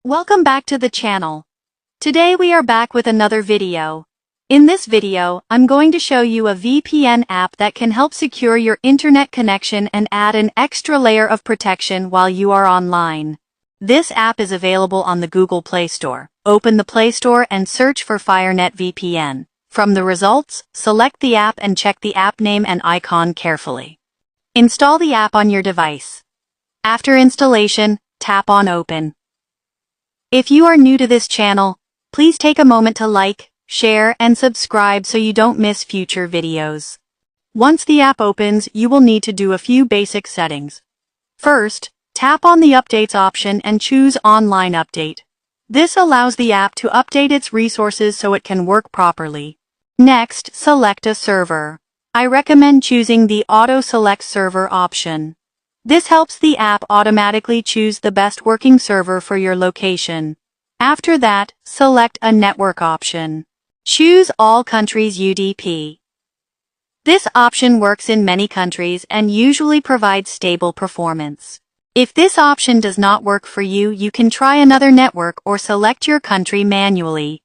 Welcome back to the channel. Today we are back with another video. In this video, I'm going to show you a VPN app that can help secure your internet connection and add an extra layer of protection while you are online. This app is available on the Google Play Store. Open the Play Store and search for FireNet VPN. From the results, select the app and check the app name and icon carefully. Install the app on your device. After installation, tap on Open. If you are new to this channel, please take a moment to like, share, and subscribe so you don't miss future videos. Once the app opens, you will need to do a few basic settings. First, tap on the Updates option and choose Online Update. This allows the app to update its resources so it can work properly. Next, select a server. I recommend choosing the Auto Select Server option. This helps the app automatically choose the best working server for your location. After that, select a network option. Choose All Countries UDP. This option works in many countries and usually provides stable performance. If this option does not work for you, you can try another network or select your country manually.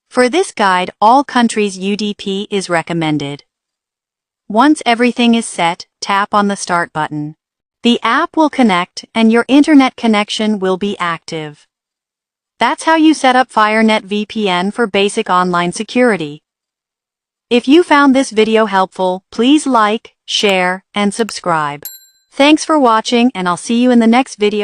For this guide, All Countries UDP is recommended. Once everything is set, tap on the Start button. The app will connect and your internet connection will be active. That's how you set up FireNet VPN for basic online security. If you found this video helpful, please like, share, and subscribe. Thanks for watching, and I'll see you in the next video.